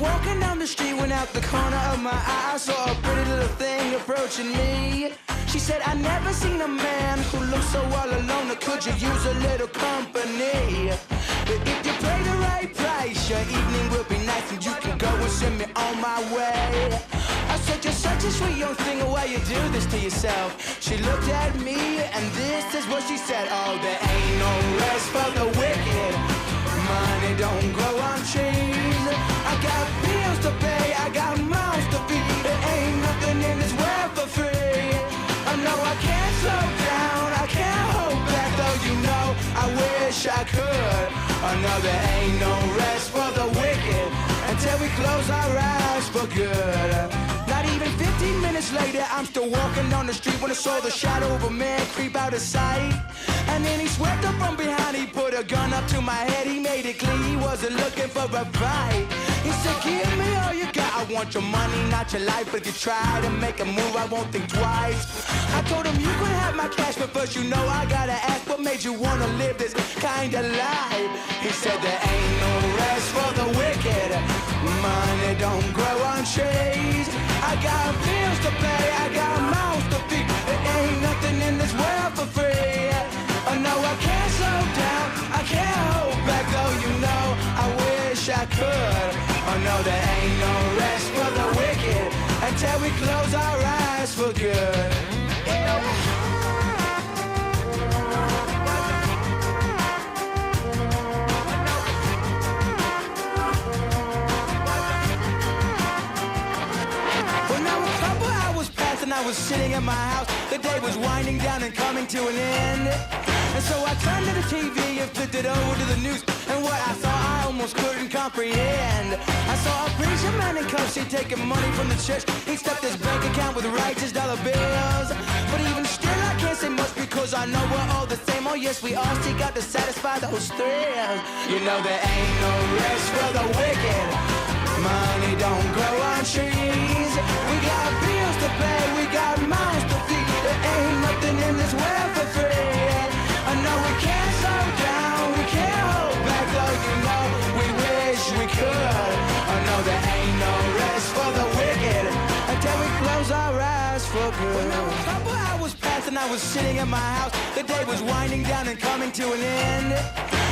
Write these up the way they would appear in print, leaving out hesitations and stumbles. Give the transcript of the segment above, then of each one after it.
walking down the street when out the corner of my eye I saw a pretty little thing approaching me. She said, I never seen a man who looks so all alone, or could you use a little company? But if you pay the right price, your evening will be nice and you can go and send me on my way. I said, you're such a sweet young thing, why you do this to yourself? She looked at me and this is what she said. Oh, there ain't no rest for the wicked. Money don't grow on trees. I got bills to pay, I got mouths to feed. There ain't nothing in this world for free. I know I can't slow down, I can't hold back, though you know I wish I could. I know there ain't no rest for the wicked until we close our eyes for good. Not even 15 minutes later, I'm still walking down the street when I saw the shadow of a man creep out of sight. And then he swept up from behind, he put a gun up to my head, he made it clear he wasn't looking for a fight. He said, give me all you got, I want your money, not your life, but if you try to make a move, I won't think twice. I told him, you can have my cash, but first you know I gotta ask, what made you wanna live this kind of life? He said, there ain't no rest for the wicked. Money don't grow on trees. I got bills to pay, I got mouths to feed. There ain't nothing in this world for free. I know I can't slow down, I can't hold back, though you know I wish I could. I know there ain't no rest for the wicked until we close our eyes for good. I was sitting at my house, the day was winding down and coming to an end. And so I turned to the TV and flipped it over to the news, and what I saw I almost couldn't comprehend. I saw a preacher man in cuffs, he'd taken money from the church, he stuffed his bank account with righteous dollar bills. But even still I can't say much because I know we're all the same. Oh yes, we all seek out to satisfy those thrills. You know there ain't no rest for the wicked. Money don't grow on trees. We got bills to pay, we got mouths to feed. There ain't nothing in this world for free. I know we can't slow down, we can't hold back, though you know we wish we could. I know there ain't no rest for the wicked until we close our eyes for good. Well, a couple hours passed and I was sitting at my house, the day was winding down and coming to an end.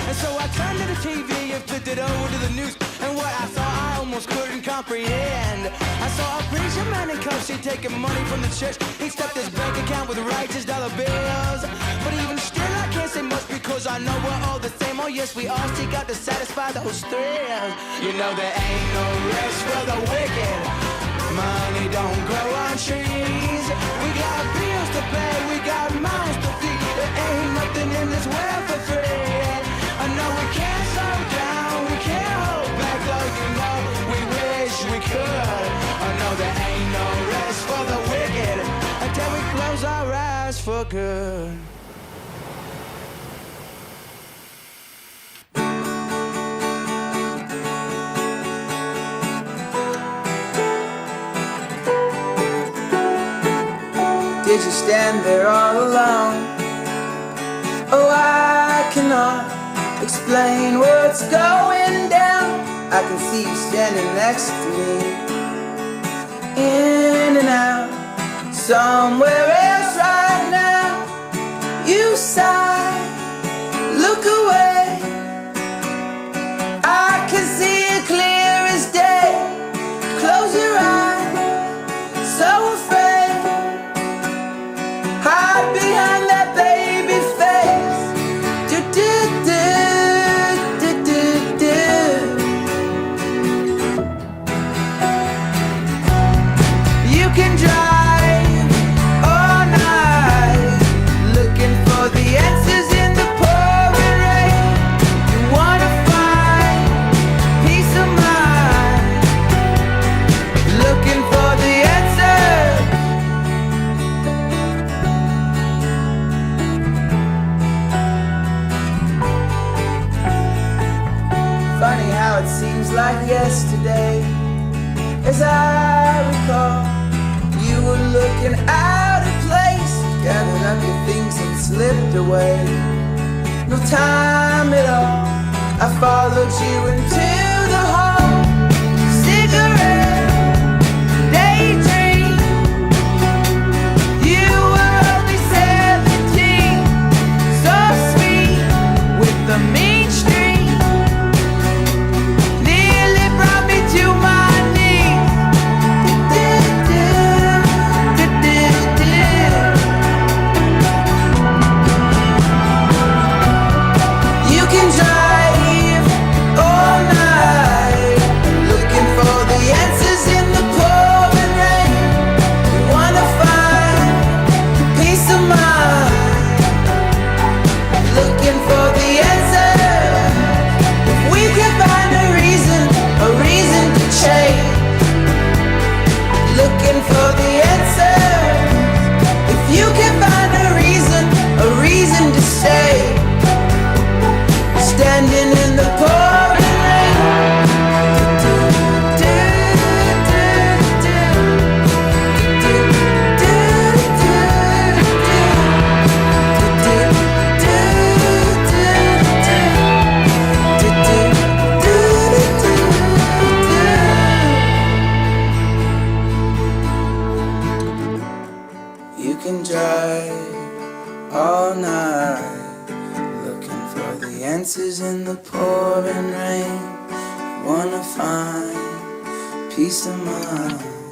And so I turned to the TV and flipped it over to the news, and what I saw I almost couldn't comprehend. I saw a preacher man in cuffs, he'd taken money from the church, he stuffed his bank account with righteous dollar bills. But even still I can't say much because I know we're all the same. Oh yes, we all seek out to satisfy those thrills. You know there ain't no rest for the wicked. Money don't grow on trees. We got bills to pay, we got mouths to feed. There ain't nothing in this world for free. I know we can't slow down, we can't hold back, though you know we wish we could. I know there ain't no rest for the wicked until we close our eyes for good. Did you stand there all alone? Oh, I cannot explain what's going down. I can see you standing next to me, in and out, somewhere else right now. You sigh, look away. I can see it clear as day. Close your eyes, so afraid. Hide behind that baby face. You can drive all night looking for the answers in the pouring rain. You wanna find peace of mind, looking for the answer. Funny how it seems like yesterday, as I recall, you were looking out of place, gathered up your things and slipped away. No time at all, I followed you into the hall. peace of mind.